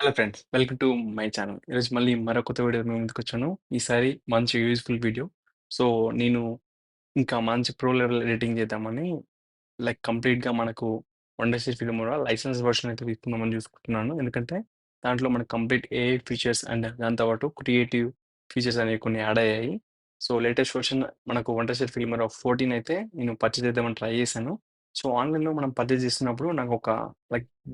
Hello friends. Welcome to my channel. ఈరోజు మళ్ళీ మరో కొత్త వీడియో మీ ముందుకొచ్చాను. ఈసారి మంచి యూజ్‌ఫుల్ వీడియో. సో, నేను ఇంకా మంచి ప్రో లెవెల్ ఎడిటింగ్ చేద్దామని కంప్లీట్‌గా మనకు 'వండర్‌షీట్ ఫిల్మోరా' లైసెన్స్ వెర్షన్ అయితే తీసుకుందామని చూసుకుంటున్నాను. ఎందుకంటే దాంట్లో మనకు కంప్లీట్ ఏఐ ఫీచర్స్ అండ్ దాంతో పాటు క్రియేటివ్ ఫీచర్స్ అనేవి కొన్ని యాడ్ అయ్యాయి. సో, లేటెస్ట్ వెర్షన్ మనకు 'వండర్‌షీట్ ఫిల్మోరా 14 అయితే నేను పర్చేస్ చేద్దామని ట్రై చేశాను. సో, ఆన్‌లైన్‌లో మనం పర్చేస్ చేస్తున్నప్పుడు నాకొక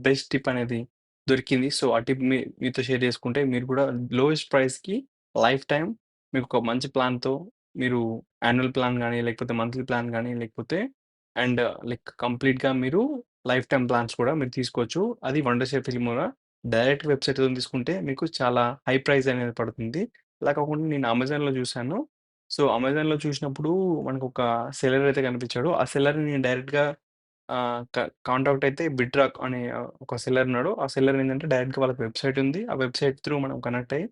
బెస్ట్ టిప్ అనేది దొరికింది. సో, ఆ టిప్ మీతో షేర్ చేసుకుంటే మీరు కూడా లోయెస్ట్ ప్రైస్‌కి లైఫ్ టైమ్ మీకొక మంచి ప్లాన్‌తో మీరు యాన్యువల్ ప్లాన్ గాని, లేకపోతే మంత్లీ ప్లాన్ గాని, లేకపోతే అండ్ కంప్లీట్‌గా మీరు లైఫ్ టైమ్ ప్లాన్స్ కూడా మీరు తీసుకోవచ్చు. అది వండర్‌షేర్ ఫిల్మోరా డైరెక్ట్ వెబ్‌సైట్‌తోని తీసుకుంటే మీకు చాలా హై ప్రైస్ అనేది పడుతుంది. అలా కాకుండా నేను అమెజాన్‌లో చూసాను. సో, అమెజాన్‌లో చూసినప్పుడు మనకొక సెల్లర్ అయితే కనిపించాడు. ఆ సెల్లర్‌ని నేను డైరెక్ట్‌గా ఆహ్, క కాంటాక్ట్ అయితే బిట్‌రాక్ అనే ఒక సెల్లర్ ఉన్నాడు. ఆ సెల్లర్ ఏందంటే డైరెక్ట్‌గా వాళ్ళకి వెబ్‌సైట్ ఉంది. ఆ వెబ్‌సైట్ త్రూ మనం కనెక్ట్ అయ్యి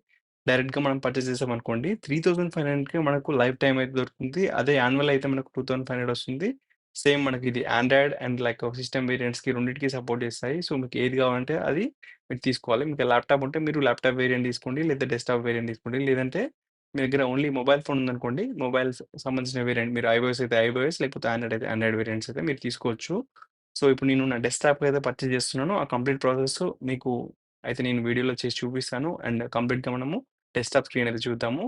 డైరెక్ట్‌గా మనం పర్చేస్ చేసామనుకోండి 3500కి మనకు లైఫ్ టైమ్ అయితే దొరుకుతుంది. అదే యాన్యువల్ అయితే మనకు 2500 వస్తుంది. సేమ్ మనకి ఇది ఆండ్రాయిడ్ అండ్ సిస్టమ్ వేరియంట్స్‌కి రెండిటికి సపోర్ట్ చేస్తాయి. సో, మీకు ఏది కావాలంటే అది మీరు తీసుకోవాలి. మీకు ల్యాప్‌టాప్ ఉంటే మీరు ల్యాప్‌టాప్ వేరియంట్ తీసుకోండి. లేదా డెస్క్‌టాప్ వేరియంట్ తీసుకోండి. లేదంటే మీ దగ్గర ఓన్లీ మొబైల్ ఫోన్ ఉందనుకోండి. సంబంధించిన వేరియంట్ మీరు ఐఓఎస్ అయితే ఐఓఎస్ లేకపోతే ఆండ్రాయిడ్ అయితే ఆండ్రాయిడ్ వేరియంట్స్ అయితే మీరు తీసుకోవచ్చు. సో, ఇప్పుడు నేను నా డెస్క్‌టాప్ ఏదో పర్చేస్ చేస్తున్నానో, ఆ కంప్లీట్ ప్రాసెస్ మీకు అయితే నేను వీడియోలో చేసి చూపిస్తాను. అండ్ కంప్లీట్‌గా మనము డెస్క్‌టాప్ స్క్రీన్ అయితే చూద్దాము.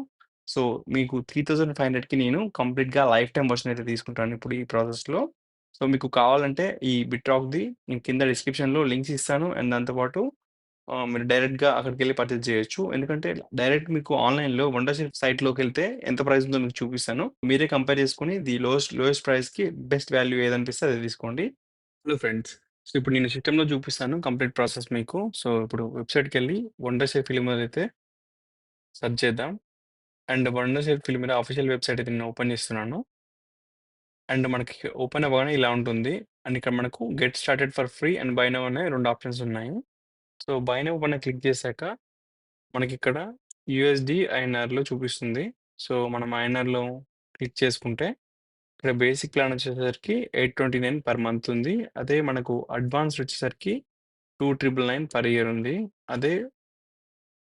సో, మీకు 3500కి నేను కంప్లీట్‌గా లైఫ్ టైమ్ వర్షన్ అయితే తీసుకుంటాను ఇప్పుడు ఈ ప్రాసెస్‌లో. సో, మీకు కావాలంటే ఈ బిట్‌రాక్‌ది నేను కింద డిస్క్రిప్షన్‌లో లింక్స్ ఇస్తాను. అండ్ దాంతో పాటు మీరు డైరెక్ట్‌గా అక్కడికెళ్ళి పర్చేస్ చేయొచ్చు. ఎందుకంటే డైరెక్ట్ మీకు ఆన్‌లైన్‌లో వండర్‌షీట్ సైట్‌లోకెళ్తే ఎంత ప్రైస్ ఉందో మీకు చూపిస్తాను. మీరే కంపేర్ చేసుకొని ది లోయెస్ట్ ప్రైస్‌కి బెస్ట్ వాల్యూ ఏదనిపిస్తే అది తీసుకోండి. Hello friends. సో, ఇప్పుడు నేను సిస్టమ్‌లో చూపిస్తాను కంప్లీట్ ప్రాసెస్ మీకు. సో, ఇప్పుడు వెబ్‌సైట్‌కెళ్ళి 'వండర్‌షేర్ ఫిల్మ్' అయితే సెర్చ్ చేద్దాం. అండ్ 'వండర్‌షేర్ ఫిల్మ్' మీద అఫీషియల్ వెబ్‌సైట్ అయితే నేను ఓపెన్ చేస్తున్నాను. అండ్ మనకి ఓపెన్ అవ్వగానే ఇలా ఉంటుంది. అండ్ ఇక్కడ మనకు get started for free and by now అనే 2 ఆప్షన్స్ ఉన్నాయి. సో, బై నౌ పైన క్లిక్ చేశాక మనకిక్కడ యూఎస్‌డి ఐఎన్ఆర్‌లో చూపిస్తుంది. సో, మనం ఐఎన్ఆర్‌లో క్లిక్ చేసుకుంటే ఇక్కడ బేసిక్ ప్లాన్ వచ్చేసరికి 829 పర్ మంత్ ఉంది. అదే మనకు అడ్వాన్స్డ్ వచ్చేసరికి 2,999 పర్ ఇయర్ ఉంది. అదే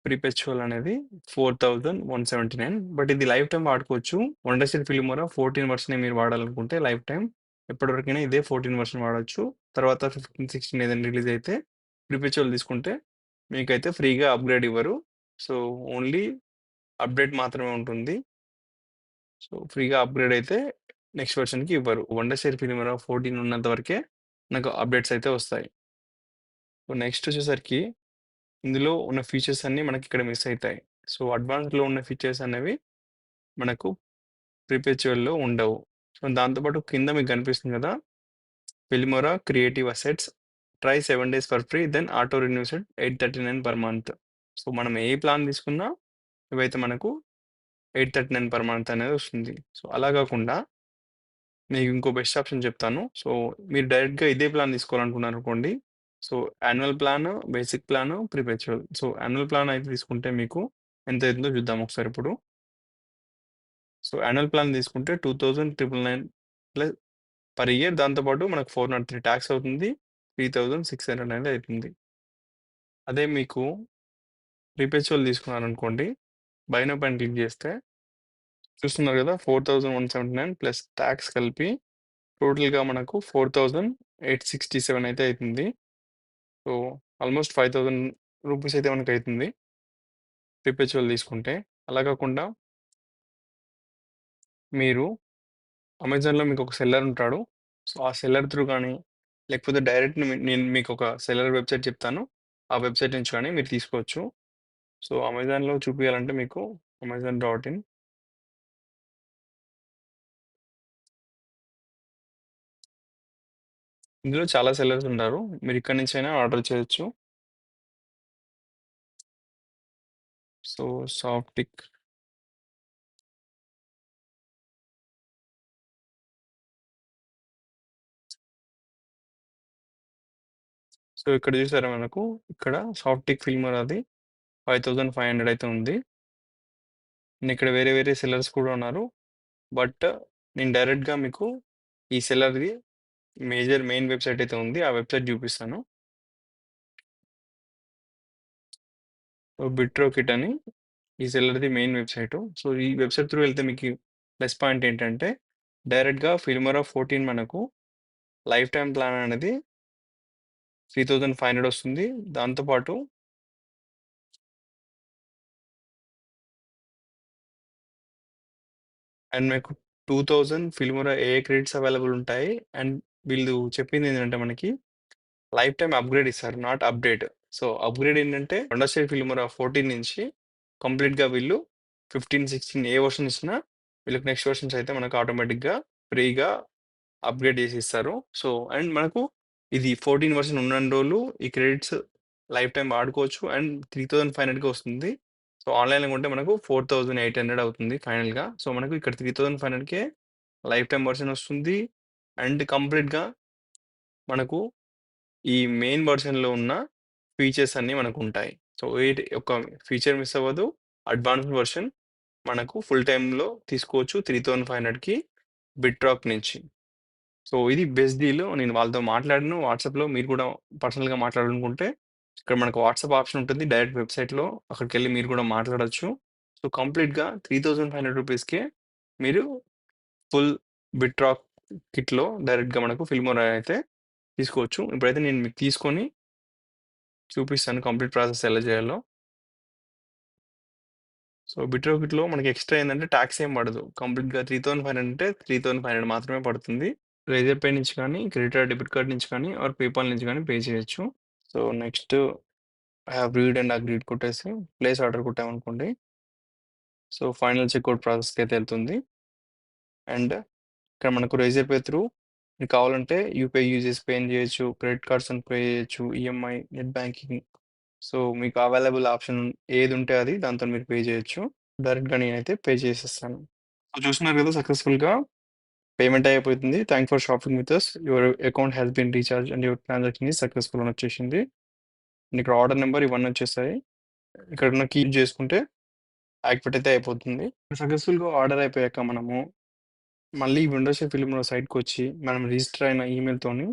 ప్రీపెర్చువల్ అనేది 4,179. బట్ ఇది లైఫ్ టైమ్ వాడుకోవచ్చు. వండర్‌షీర్ ఫిల్మోరా 14 వర్షనే మీరు వాడాలనుకుంటే లైఫ్ టైమ్ ఎప్పటివరకైనా ఇదే 14 వర్షన్ వాడొచ్చు. తర్వాత 15, 16 ఏదైనా రిలీజ్ అయితే ప్రీపెర్చువల్ తీసుకుంటే మీకైతే ఫ్రీగా అప్‌గ్రేడ్ ఇవ్వరు. సో, ఓన్లీ అప్‌డేట్ మాత్రమే ఉంటుంది. సో, ఫ్రీగా అప్‌గ్రేడ్ అయితే నెక్స్ట్ వెర్షన్‌కి ఇవ్వరు. వండర్‌షేర్ ఫిల్మోరా 14 ఉన్నంత వరకే నాకు అప్‌డేట్స్ అయితే వస్తాయి. సో, నెక్స్ట్ వచ్చేసరికి ఇందులో ఉన్న ఫీచర్స్ అన్నీ మనకిక్కడ మిస్ అయితాయి. సో, అడ్వాన్స్‌లో ఉన్న ఫీచర్స్ అనేవి మనకు ప్రీపెర్చువల్‌లో ఉండవు. సో, దాంతో పాటు కింద మీకు కనిపిస్తుంది కదా! Filmora creative assets try 7 days for free then auto renews at 839 per month. So, మనం ఏ ప్లాన్ తీసుకున్నా ఇవైతే మనకు 839 పర్ మంత్ అనేది వస్తుంది. సో, అలా కాకుండా మీకు ఇంకో బెస్ట్ ఆప్షన్ చెప్తాను. సో, మీరు డైరెక్ట్‌గా ఇదే ప్లాన్ తీసుకోవాలనుకున్నారనుకోండి. So, annual plan, basic plan, perpetual. So, annual plan అయితే తీసుకుంటే మీకు ఎంత అయితుందో చూద్దాం ఒకసారి ఇప్పుడు. సో, యాన్యువల్ ప్లాన్ తీసుకుంటే 2,999 ప్లస్ పర్ ఇయర్ దాంతో పాటు మనకు 403 టాక్స్ అవుతుంది. 3,600 అనేది అయితుంది. అదే మీకు ప్రీపెర్చువల్ తీసుకున్నారనుకోండి. బై నౌ పైన క్లిక్ చేస్తే చూస్తున్నారు కదా! 4,179 ప్లస్ టాక్స్ కలిపి టోటల్‌గా మనకు 4,867 అయితే అయితుంది. సో, ఆల్‌మోస్ట్ 5,000 రూపీస్ అయితే మనకయితుంది. పర్పెచువల్ తీసుకుంటే. అలా కాకుండా మీరు అమెజాన్‌లో మీకొక సెల్లర్ ఉంటాడు. సో, ఆ సెల్లర్ త్రూ గానీ, లేకపోతే డైరెక్ట్ నేను మీకొక సెల్లర్ వెబ్‌సైట్ చెప్తాను. ఆ వెబ్‌సైట్ నుంచి కానీ మీరు తీసుకోవచ్చు. సో, అమెజాన్‌లో చూపియాలంటే మీకు అమెజాన్ డాట్ ఇన్. ఇందులో చాలా సెల్లర్స్ ఉంటారు. మీరు ఇక్కడి నుంచైనా ఆర్డర్ చేయొచ్చు. సో, సాఫ్ట్‌టిక్. సో, ఇక్కడ చూసారా మనకు ఇక్కడ సాఫ్ట్‌టిక్ ఫిల్మర్ అది 5,500 అయితే ఉంది. అండ్ ఇక్కడ వేరే వేరే సెల్లర్స్ కూడా ఉన్నారు. బట్ నేను డైరెక్ట్‌గా మీకు ఈ సెల్లర్‌ది మెయిన్ వెబ్‌సైట్ అయితే ఉంది. ఆ వెబ్‌సైట్ చూపిస్తాను. బిట్రోకిట్ అని ఈ సెల్లర్‌ది మెయిన్ వెబ్‌సైటు. సో, ఈ వెబ్‌సైట్ త్రూ వెళ్తే మీకు ప్లస్ పాయింట్ ఏంటంటే, డైరెక్ట్‌గా ఫిల్మోరా 14 మనకు లైఫ్ టైమ్ ప్లాన్ అనేది 3500 వస్తుంది. దాంతో పాటు అండ్ మీకు 2000 ఫిల్మోరా ఏఏ క్రెడిట్స్ అవైలబుల్ ఉంటాయి. అండ్ వీళ్ళు చెప్పిందేంటంటే మనకి లైఫ్ టైమ్ అప్‌గ్రేడ్ ఇస్తారు. Not update. సో, అప్‌గ్రేడ్ ఏంటంటే అండర్‌స్టేట్ ఫిల్మోరా 14 నుంచి కంప్లీట్‌గా వీళ్ళు 15, 16 ఏ వెర్షన్ ఇచ్చినా వీళ్ళకి నెక్స్ట్ వెర్షన్స్ అయితే మనకు ఆటోమేటిక్‌గా ఫ్రీగా అప్‌గ్రేడ్ చేసి ఇస్తారు. సో, అండ్ మనకు ఇది 14 వెర్షన్ ఉన్నన్ని రోజులు ఈ క్రెడిట్స్ లైఫ్ టైమ్ వాడుకోవచ్చు. అండ్ 3500కే వస్తుంది. సో, ఆన్‌లైన్‌లో కొంటే మనకు 4800 అవుతుంది ఫైనల్‌గా. సో, మనకు ఇక్కడ 3500కే లైఫ్ టైమ్ వెర్షన్ వస్తుంది. అండ్ కంప్లీట్‌గా మనకు ఈ మెయిన్ వెర్షన్‌లో ఉన్న ఫీచర్స్ అన్నీ మనకుంటాయి. సో, ఏటి ఒక ఫీచర్ మిస్ అవ్వదు. అడ్వాన్స్‌డ్ వెర్షన్ మనకు ఫుల్ టైమ్‌లో తీసుకోవచ్చు 3500కి బిట్‌రాక్ నుంచి. సో, ఇది బెస్ట్ డీల్. నేను వాళ్ళతో మాట్లాడాను వాట్సాప్‌లో. మీరు కూడా పర్సనల్‌గా మాట్లాడాలనుకుంటే ఇక్కడ మనకు వాట్సాప్ ఆప్షన్ ఉంటుంది. డైరెక్ట్ వెబ్‌సైట్‌లో అక్కడికెళ్ళి మీరు కూడా మాట్లాడొచ్చు. సో, కంప్లీట్‌గా 3500 రూపీస్‌కే మీరు ఫుల్ బిట్‌రాక్ కిట్‌లో డైరెక్ట్‌గా మనకు ఫిల్మోరా అయితే తీసుకోవచ్చు. ఇప్పుడైతే నేను మీకు తీసుకొని చూపిస్తాను కంప్లీట్ ప్రాసెస్ ఎలా చేయాలో. సో, బిట్రోకిట్‌లో మనకి ఎక్స్‌ట్రా ఏందంటే టాక్స్ ఏం పడదు. కంప్లీట్‌గా 3500 అంటే 3500 మాత్రమే పడుతుంది. రేజర్ పే నుంచి కానీ, క్రెడిట్ ఆర్ డెబిట్ కార్డ్ నుంచి కానీ, ఆర్ పేపాల్ నుంచి కానీ పే చేయొచ్చు. So, next I have read and agreed కొట్టేసి ప్లేస్ ఆర్డర్ కొట్టామనుకోండి. సో, ఫైనల్ చెక్‌ఔట్ ప్రాసెస్‌కైతే ఎళ్తుంది. అండ్ ఇక్కడ మనకు రేజర్ పే త్రూ మీకు కావాలంటే యూపీఐ యూజ్ చేసి పే చేయొచ్చు. క్రెడిట్ కార్డ్స్‌తోని పే చేయొచ్చు. EMI, net banking. సో, మీకు అవైలబుల్ ఆప్షన్ ఏదుంటే అది దాంతోని మీరు పే చేయొచ్చు. డైరెక్ట్‌గా నేనైతే పే చేసేస్తాను. సో, చూస్తున్నారు కదా సక్సెస్‌ఫుల్‌గా పేమెంట్ అయిపోతుంది. Thanks for shopping with us. Your account has been recharged and your transaction is successful అని వచ్చేసింది. అండ్ ఇక్కడ ఆర్డర్ నంబర్ ఇవన్నీ వచ్చేసాయి. ఇక్కడున్న కీ యూజ్ చేసుకుంటే యాక్టివేట్ అయితే అయిపోతుంది. సక్సెస్‌ఫుల్‌గా ఆర్డర్ అయిపోయాక మనము మళ్ళీ విండోస్ ఫిల్మ్‌లో సైట్‌కొచ్చి మనం రిజిస్టర్ అయిన ఈమెయిల్‌తోని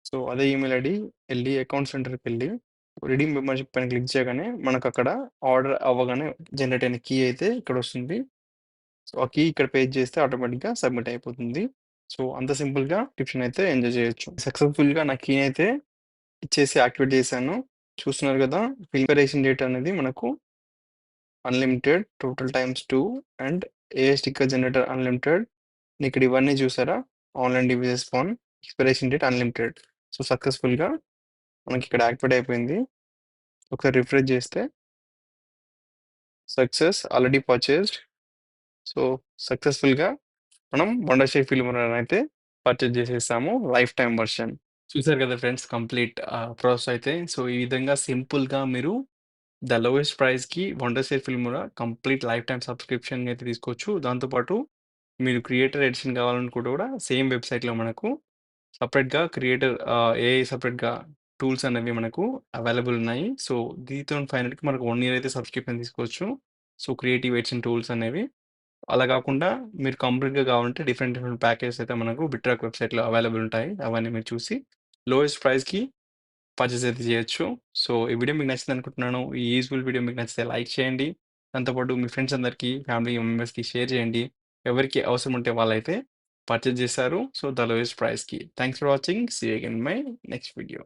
సో, అదే ఈమెయిల్ ఐడీ ఎళ్లి అకౌంట్ సెంటర్‌కెళ్ళి రిడీమ్ మెంబర్‌షిప్ పైన క్లిక్ చేయగానే మనకక్కడ ఆర్డర్ అవ్వగానే జనరేట్ అయిన కీ అయితే ఇక్కడొస్తుంది. సో, ఆ కీ ఇక్కడ పేస్ట్ చేస్తే ఆటోమేటిక్‌గా సబ్మిట్ అయిపోతుంది. సో, అంత సింపుల్‌గా టిప్స్‌ని అయితే ఎంజాయ్ చేయొచ్చు. సక్సెస్‌ఫుల్‌గా నా కీని అయితే ఇచ్చేసి యాక్టివేట్ చేశాను. చూస్తున్నారు కదా! ఎక్స్‌పైరేషన్ డేట్ అనేది మనకు unlimited, total times 2 and AI sticker generator unlimited. ఇక్కడ ఇవన్నీ చూసారా? Online devices phone expiration date unlimited. So, సక్సెస్‌ఫుల్‌గా మనకిక్కడ యాక్టివేట్ అయిపోయింది. ఒకసారి రిఫ్రెష్ చేస్తే సక్సెస్ ఆల్రెడీ పర్చేస్డ్. సో, సక్సెస్‌ఫుల్‌గా మనం వండర్‌షేర్ ఫిల్మ్ అయితే పర్చేజ్ చేసేసాము లైఫ్ టైమ్ వర్షన్. చూసారు కదా ఫ్రెండ్స్ కంప్లీట్ ప్రాసెస్ అయితే. సో, ఈ విధంగా సింపుల్‌గా మీరు ద లోయెస్ట్ ప్రైస్‌కి Wondershare Filmora complete lifetime subscription అయితే తీసుకోవచ్చు. దాంతో పాటు మీరు క్రియేటర్ ఎడిషన్ కావాలనుకుంటే కూడా సేమ్ వెబ్‌సైట్‌లో మనకు సెపరేట్‌గా క్రియేటర్ ఏఐ సెపరేట్‌గా టూల్స్ అనేవి మనకు అవైలబుల్ ఉన్నాయి. సో, 3500కి మనకు 1 ఇయర్ అయితే సబ్స్క్రిప్షన్ తీసుకోవచ్చు. సో, క్రియేటివ్ ఎడిషన్ టూల్స్ అనేవి. అలా కాకుండా మీరు కంప్లీట్‌గా కావాలంటే డిఫరెంట్ డిఫరెంట్ ప్యాకేజెస్ అయితే మనకు బిట్‌ట్రాక్ వెబ్‌సైట్‌లో అవైలబుల్ ఉంటాయి. అవన్నీ మీరు చూసి లోయెస్ట్ ప్రైస్‌కి పర్చేస్ అయితే చేయొచ్చు. సో, ఈ వీడియో మీకు నచ్చిందనుకుంటున్నాను. ఈ యూజ్‌ఫుల్ వీడియో మీకు నచ్చితే లైక్ చేయండి. దాంతో పాటు మీ ఫ్రెండ్స్ అందరికీ, ఫ్యామిలీ మెంబర్స్‌కి షేర్ చేయండి. ఎవరికి అవసరం ఉంటే వాళ్ళైతే పర్చేస్ చేస్తారు. సో, ద లోయెస్ట్ ప్రైస్‌కి. Thanks for watching. See you again in my next video.